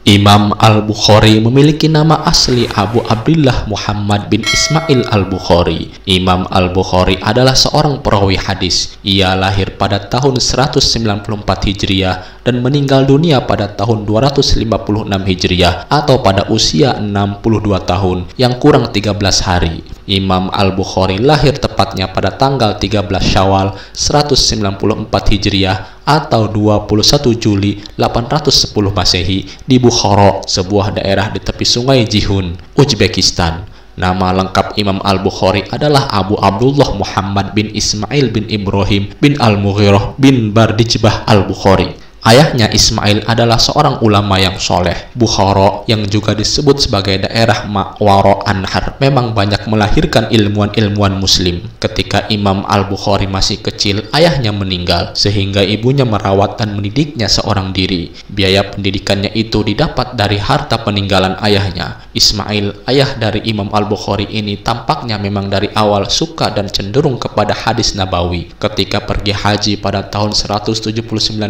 Imam Al-Bukhari memiliki nama asli Abu Abdullah Muhammad bin Ismail Al-Bukhari. Imam Al-Bukhari adalah seorang perawi hadis. Ia lahir pada tahun 194 Hijriah dan meninggal dunia pada tahun 256 Hijriah atau pada usia 62 tahun yang kurang 13 hari. Imam Al-Bukhari lahir tepatnya pada tanggal 13 Syawal 194 Hijriah atau 21 Juli 810 Masehi di Bukhara, sebuah daerah di tepi sungai Jihun, Uzbekistan. Nama lengkap Imam Al-Bukhari adalah Abu Abdullah Muhammad bin Ismail bin Ibrahim bin Al-Mughirah bin Bardijbah Al-Bukhari. Ayahnya Ismail adalah seorang ulama yang soleh. Bukhara yang juga disebut sebagai daerah Ma'wara Anhar memang banyak melahirkan ilmuwan-ilmuwan muslim. Ketika Imam Al-Bukhari masih kecil, ayahnya meninggal sehingga ibunya merawat dan mendidiknya seorang diri. Biaya pendidikannya itu didapat dari harta peninggalan ayahnya. Ismail, ayah dari Imam Al-Bukhari ini, tampaknya memang dari awal suka dan cenderung kepada hadis nabawi. Ketika pergi haji pada tahun 179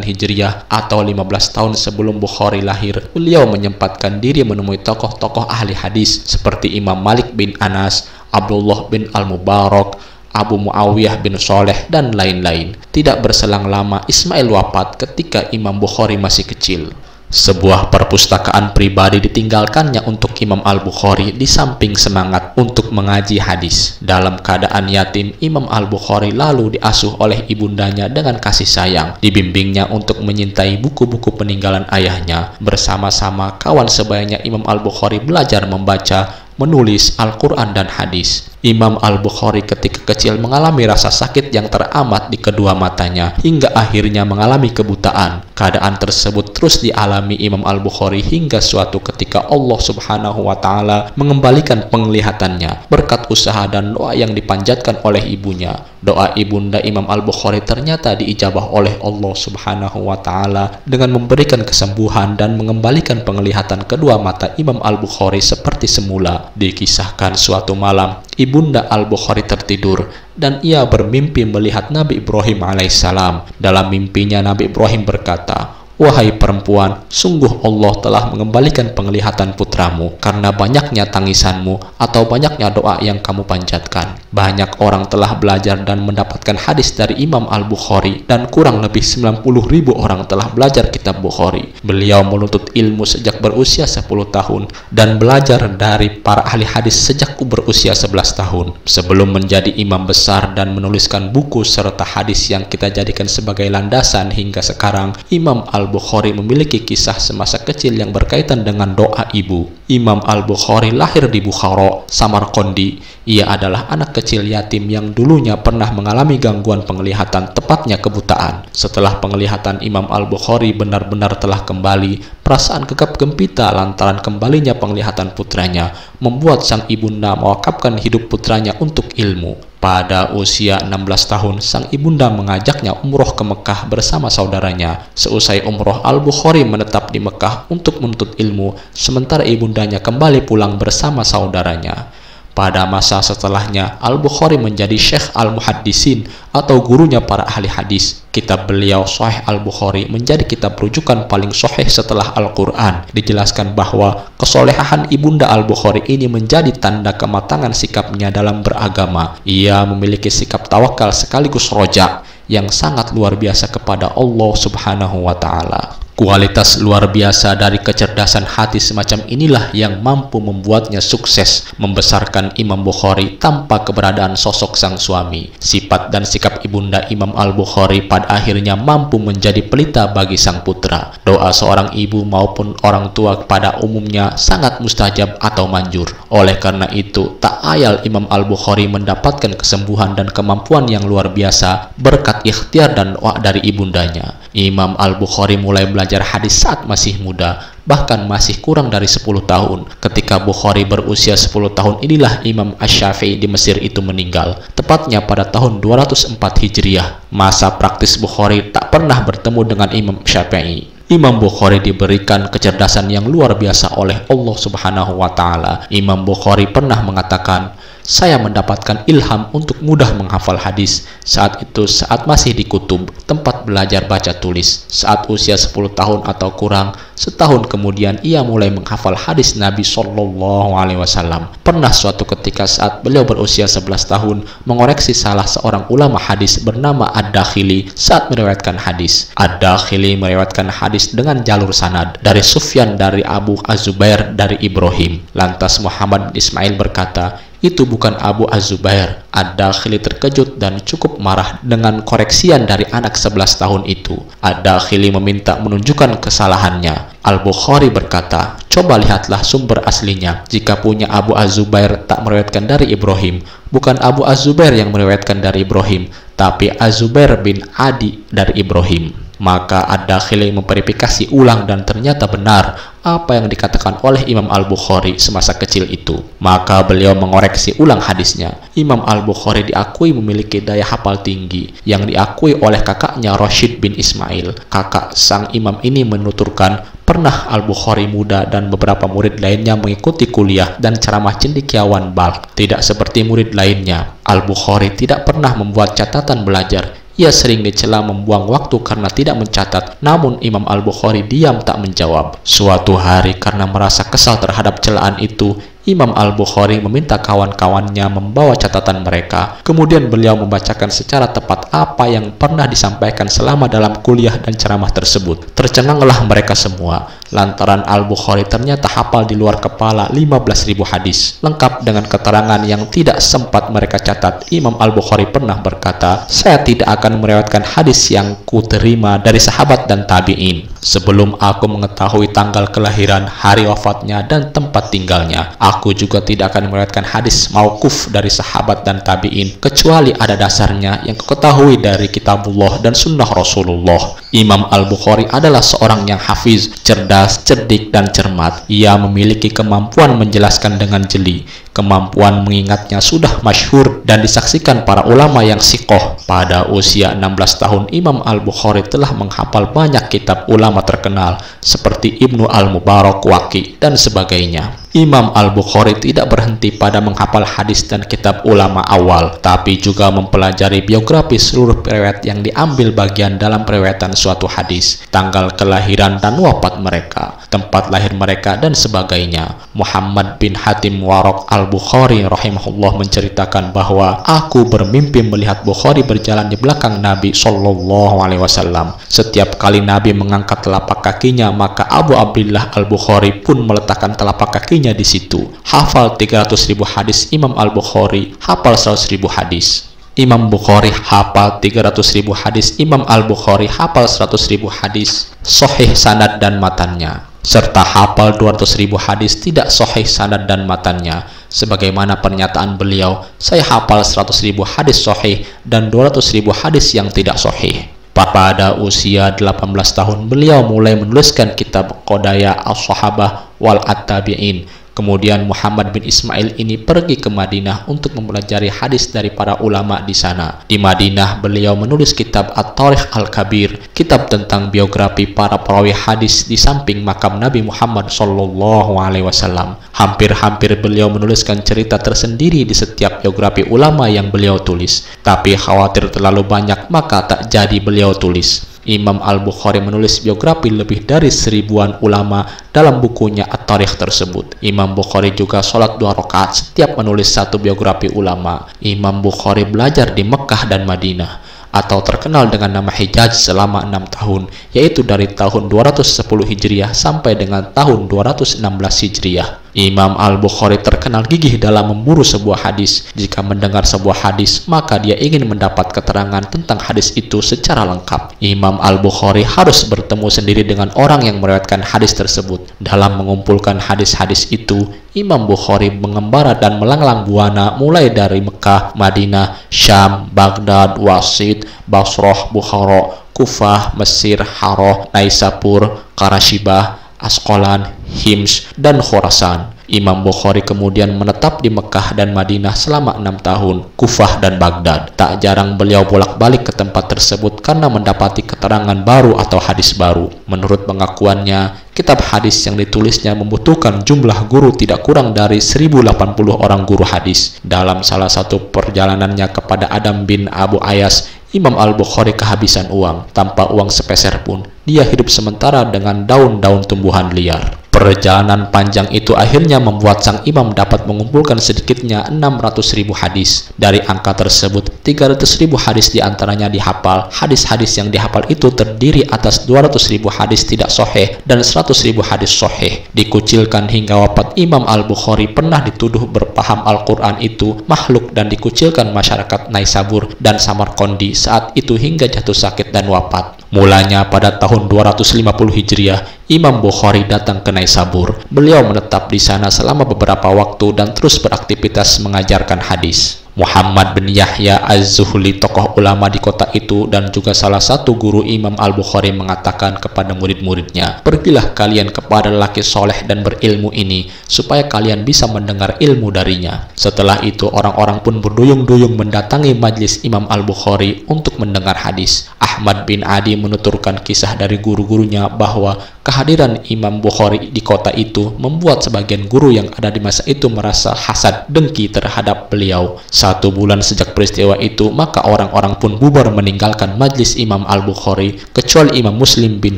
Hijriah atau 15 tahun sebelum Bukhari lahir, beliau menyempatkan diri menemui tokoh-tokoh ahli hadis seperti Imam Malik bin Anas, Abdullah bin Al-Mubarak, Abu Muawiyah bin Soleh, dan lain-lain. Tidak berselang lama Ismail wafat ketika Imam Bukhari masih kecil. Sebuah perpustakaan pribadi ditinggalkannya untuk Imam Al-Bukhari di samping semangat untuk mengaji hadis. Dalam keadaan yatim, Imam Al-Bukhari lalu diasuh oleh ibundanya dengan kasih sayang. Dibimbingnya untuk menyintai buku-buku peninggalan ayahnya. Bersama-sama kawan sebayanya Imam Al-Bukhari belajar membaca, menulis Al-Quran dan hadis. Imam Al-Bukhari ketika kecil mengalami rasa sakit yang teramat di kedua matanya hingga akhirnya mengalami kebutaan. Keadaan tersebut terus dialami Imam Al-Bukhari hingga suatu ketika Allah Subhanahu wa Ta'ala mengembalikan penglihatannya berkat usaha dan doa yang dipanjatkan oleh ibunya. Doa ibunda Imam Al-Bukhari ternyata diijabah oleh Allah Subhanahu wa Ta'ala dengan memberikan kesembuhan dan mengembalikan penglihatan kedua mata Imam Al-Bukhari seperti semula. Dikisahkan suatu malam, ibunda Al-Bukhari tertidur dan ia bermimpi melihat Nabi Ibrahim alaihissalam. Dalam mimpinya Nabi Ibrahim berkata, "Wahai perempuan, sungguh Allah telah mengembalikan penglihatan putramu karena banyaknya tangisanmu atau banyaknya doa yang kamu panjatkan." Banyak orang telah belajar dan mendapatkan hadis dari Imam Al-Bukhari dan kurang lebih 90.000 orang telah belajar kitab Bukhari. Beliau menuntut ilmu sejak berusia 10 tahun dan belajar dari para ahli hadis sejak berusia 11 tahun. Sebelum menjadi imam besar dan menuliskan buku serta hadis yang kita jadikan sebagai landasan hingga sekarang, Imam Al-Bukhari memiliki kisah semasa kecil yang berkaitan dengan doa ibu. Imam Al-Bukhari lahir di Bukhara, Samarkandi. Ia adalah anak kecil yatim yang dulunya pernah mengalami gangguan penglihatan, tepatnya kebutaan. Setelah penglihatan Imam Al-Bukhari benar-benar telah kembali, perasaan gegap gempita lantaran kembalinya penglihatan putranya membuat sang ibunda mewakafkan hidup putranya untuk ilmu. Pada usia 16 tahun, sang ibunda mengajaknya umroh ke Mekah bersama saudaranya. Seusai umroh, Al-Bukhari menetap di Mekah untuk menuntut ilmu, sementara ibundanya kembali pulang bersama saudaranya. Pada masa setelahnya, Al-Bukhari menjadi Syekh Al-Muhaddisin atau gurunya para ahli hadis. Kitab beliau, Sahih Al-Bukhari, menjadi kitab rujukan paling sahih setelah Al-Quran. Dijelaskan bahwa kesolehan ibunda Al-Bukhari ini menjadi tanda kematangan sikapnya dalam beragama. Ia memiliki sikap tawakal sekaligus roja yang sangat luar biasa kepada Allah Subhanahu wa Ta'ala. Kualitas luar biasa dari kecerdasan hati semacam inilah yang mampu membuatnya sukses membesarkan Imam Bukhari tanpa keberadaan sosok sang suami. Sifat dan sikap ibunda Imam Al-Bukhari pada akhirnya mampu menjadi pelita bagi sang putra. Doa seorang ibu maupun orang tua pada umumnya sangat mustajab atau manjur. Oleh karena itu, tak ayal Imam Al-Bukhari mendapatkan kesembuhan dan kemampuan yang luar biasa berkat ikhtiar dan doa dari ibundanya. Imam Al-Bukhari mulai belajar hadis saat masih muda, bahkan masih kurang dari 10 tahun. Ketika Bukhari berusia 10 tahun inilah Imam Asy-Syafi'i di Mesir itu meninggal, tepatnya pada tahun 204 Hijriah. Masa praktis Bukhari tak pernah bertemu dengan Imam Syafi'i. Imam Bukhari diberikan kecerdasan yang luar biasa oleh Allah Subhanahu wa Ta'ala. Imam Bukhari pernah mengatakan, Saya mendapatkan ilham untuk mudah menghafal hadis. Saat itu saat masih di Kutub, tempat belajar baca tulis. Saat usia 10 tahun atau kurang, setahun kemudian ia mulai menghafal hadis Nabi Shallallahu Alaihi Wasallam. Pernah suatu ketika saat beliau berusia 11 tahun mengoreksi salah seorang ulama hadis bernama Ad-Dakhili saat meriwayatkan hadis. Ad-Dakhili meriwayatkan hadis dengan jalur sanad dari Sufyan dari Abu Az-Zubair dari Ibrahim. Lantas Muhammad bin Ismail berkata, "Itu bukan Abu Az-Zubair." Ad-Dakhili terkejut dan cukup marah dengan koreksian dari anak 11 tahun itu. Ad-Dakhili meminta menunjukkan kesalahannya. Al-Bukhari berkata, "Coba lihatlah sumber aslinya. Jika punya Abu Az-Zubair tak meriwayatkan dari Ibrahim, bukan Abu Az-Zubair yang meriwayatkan dari Ibrahim, tapi Az-Zubair bin Adi dari Ibrahim." Maka Ad-Dakhili memverifikasi ulang dan ternyata benar apa yang dikatakan oleh Imam Al-Bukhari semasa kecil itu. Maka beliau mengoreksi ulang hadisnya. Imam Al-Bukhari diakui memiliki daya hafal tinggi yang diakui oleh kakaknya Rashid bin Ismail. Kakak sang imam ini menuturkan, pernah Al-Bukhari muda dan beberapa murid lainnya mengikuti kuliah dan ceramah cendekiawan Balkh. Tidak seperti murid lainnya, Al-Bukhari tidak pernah membuat catatan belajar. Ia sering dicela membuang waktu karena tidak mencatat, namun Imam Al-Bukhari diam tak menjawab. Suatu hari karena merasa kesal terhadap celaan itu, Imam Al-Bukhari meminta kawan-kawannya membawa catatan mereka. Kemudian beliau membacakan secara tepat apa yang pernah disampaikan selama dalam kuliah dan ceramah tersebut. Tercenganglah mereka semua, lantaran Al-Bukhari ternyata hafal di luar kepala 15.000 hadis. Lengkap dengan keterangan yang tidak sempat mereka catat, Imam Al-Bukhari pernah berkata, "Saya tidak akan meriwayatkan hadis yang kuterima dari sahabat dan tabi'in sebelum aku mengetahui tanggal kelahiran, hari wafatnya, dan tempat tinggalnya. Aku juga tidak akan meriwayatkan hadis mauquf dari sahabat dan tabi'in kecuali ada dasarnya yang kuketahui dari kitabullah dan sunnah Rasulullah." Imam Al-Bukhari adalah seorang yang hafiz, cerdas, cerdik, dan cermat. Ia memiliki kemampuan menjelaskan dengan jeli. Kemampuan mengingatnya sudah masyhur dan disaksikan para ulama yang siqoh. Pada usia 16 tahun, Imam Al-Bukhari telah menghafal banyak kitab ulama terkenal seperti Ibnu Al-Mubarak, Waqi, dan sebagainya. Imam Al-Bukhari tidak berhenti pada menghafal hadis dan kitab ulama awal, tapi juga mempelajari biografi seluruh periwayat yang diambil bagian dalam periwayatan suatu hadis, tanggal kelahiran dan wafat mereka, tempat lahir mereka, dan sebagainya. Muhammad bin Hatim Waraq Al-Bukhari rahimahullah menceritakan bahwa, "Aku bermimpi melihat Bukhari berjalan di belakang Nabi Shallallahu Alaihi Wasallam. Setiap kali Nabi mengangkat telapak kakinya, maka Abu Abdillah Al-Bukhari pun meletakkan telapak kakinya di situ." Hafal 300.000 hadis Imam Al-Bukhari, hafal 100.000 hadis. Imam Bukhari hafal 300.000 hadis, Imam Al-Bukhari hafal 100.000 hadis sahih sanad dan matannya, serta hafal 200.000 hadis tidak sahih sanad dan matannya. Sebagaimana pernyataan beliau, "Saya hafal 100.000 hadis sahih dan 200.000 hadis yang tidak sahih." Pada usia 18 tahun, beliau mulai menuliskan kitab Qadaya As-Sahabah wal At-Tabi'in. Kemudian Muhammad bin Ismail ini pergi ke Madinah untuk mempelajari hadis dari para ulama di sana. Di Madinah, beliau menulis kitab At-Tarikh Al-Kabir, kitab tentang biografi para perawi hadis di samping makam Nabi Muhammad Shallallahu Alaihi Wasallam. Hampir-hampir beliau menuliskan cerita tersendiri di setiap biografi ulama yang beliau tulis. Tapi khawatir terlalu banyak, maka tak jadi beliau tulis. Imam Al-Bukhari menulis biografi lebih dari 1000-an ulama dalam bukunya At-Tarikh tersebut. Imam Bukhari juga sholat 2 rakaat setiap menulis satu biografi ulama. Imam Bukhari belajar di Mekah dan Madinah, atau terkenal dengan nama Hijaz, selama 6 tahun, yaitu dari tahun 210 Hijriah sampai dengan tahun 216 Hijriah. Imam Al-Bukhari terkenal gigih dalam memburu sebuah hadis. Jika mendengar sebuah hadis, maka dia ingin mendapat keterangan tentang hadis itu secara lengkap. Imam Al-Bukhari harus bertemu sendiri dengan orang yang meriwayatkan hadis tersebut. Dalam mengumpulkan hadis-hadis itu, Imam Bukhari mengembara dan melanglang buana mulai dari Mekah, Madinah, Syam, Baghdad, Wasit, Basrah, Bukhara, Kufah, Mesir, Harrah, Naisapur, Karashibah, Asqalan, Hims, dan Khurasan. Imam Bukhari kemudian menetap di Mekah dan Madinah selama 6 tahun, Kufah dan Baghdad. Tak jarang beliau bolak-balik ke tempat tersebut karena mendapati keterangan baru atau hadis baru. Menurut pengakuannya, kitab hadis yang ditulisnya membutuhkan jumlah guru tidak kurang dari 1080 orang guru hadis. Dalam salah satu perjalanannya kepada Adam bin Abu Ayas, Imam Al-Bukhari kehabisan uang. Tanpa uang sepeser pun, dia hidup sementara dengan daun-daun tumbuhan liar. Perjalanan panjang itu akhirnya membuat sang imam dapat mengumpulkan sedikitnya 600.000 hadis. Dari angka tersebut, 300.000 hadis diantaranya dihafal. Hadis-hadis yang dihafal itu terdiri atas 200.000 hadis tidak sahih dan 100.000 hadis sahih. Dikucilkan hingga wafat, Imam Al-Bukhari pernah dituduh berpaham Al-Quran itu makhluk dan dikucilkan masyarakat Naisabur dan Samarkandi saat itu hingga jatuh sakit dan wafat. Mulanya pada tahun 250 Hijriah, Imam Bukhari datang ke Naisabur. Beliau menetap di sana selama beberapa waktu dan terus beraktivitas mengajarkan hadis. Muhammad bin Yahya Az-Zuhli, tokoh ulama di kota itu dan juga salah satu guru Imam Al-Bukhari, mengatakan kepada murid-muridnya, "Pergilah kalian kepada lelaki soleh dan berilmu ini, supaya kalian bisa mendengar ilmu darinya." Setelah itu orang-orang pun berduyung-duyung mendatangi majlis Imam Al-Bukhari untuk mendengar hadis. Ahmad bin Adi menuturkan kisah dari guru-gurunya bahwa kehadiran Imam Bukhari di kota itu membuat sebagian guru yang ada di masa itu merasa hasad dengki terhadap beliau. 1 bulan sejak peristiwa itu, maka orang-orang pun bubar meninggalkan majlis Imam Al-Bukhari, kecuali Imam Muslim bin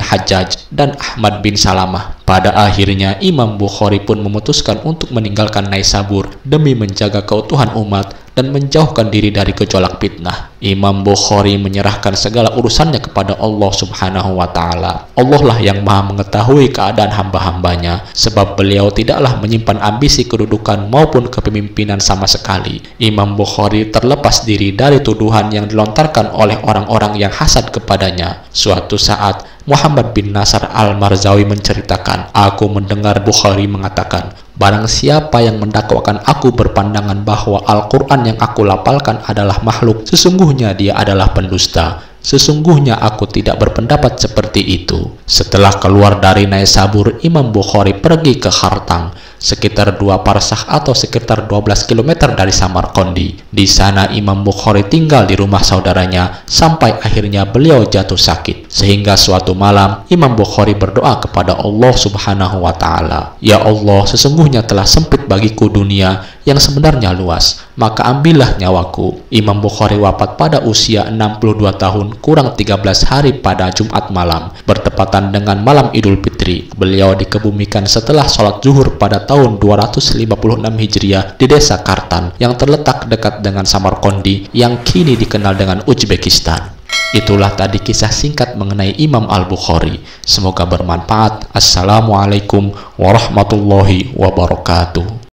Hajjaj dan Ahmad bin Salamah. Pada akhirnya, Imam Bukhari pun memutuskan untuk meninggalkan Naisabur demi menjaga keutuhan umat dan menjauhkan diri dari gejolak fitnah. Imam Bukhari menyerahkan segala urusannya kepada Allah Subhanahu wa Ta'ala. Allah lah yang maha mengetahui keadaan hamba-hambanya, sebab beliau tidaklah menyimpan ambisi kedudukan maupun kepemimpinan sama sekali. Imam Bukhari terlepas diri dari tuduhan yang dilontarkan oleh orang-orang yang hasad kepadanya. Suatu saat, Muhammad bin Nasr Al-Marzawi menceritakan, "Aku mendengar Bukhari mengatakan, barang siapa yang mendakwakan aku berpandangan bahwa Al-Quran yang aku lafalkan adalah makhluk, sesungguhnya dia adalah pendusta. Sesungguhnya aku tidak berpendapat seperti itu." Setelah keluar dari Naisabur, Imam Bukhari pergi ke Khartang, sekitar 2 parsah atau sekitar 12 km dari Samarkandi. Di sana Imam Bukhari tinggal di rumah saudaranya sampai akhirnya beliau jatuh sakit. Sehingga suatu malam Imam Bukhari berdoa kepada Allah Subhanahu wa Ta'ala, "Ya Allah, sesungguhnya telah sempit bagiku dunia yang sebenarnya luas, maka ambillah nyawaku." Imam Bukhari wafat pada usia 62 tahun kurang 13 hari pada Jumat malam, bertepatan dengan malam Idul Fitri. Beliau dikebumikan setelah sholat zuhur pada tahun 256 Hijriah di desa Kartan yang terletak dekat dengan Samarkandi yang kini dikenal dengan Uzbekistan. Itulah tadi kisah singkat mengenai Imam Al-Bukhari. Semoga bermanfaat. Assalamualaikum warahmatullahi wabarakatuh.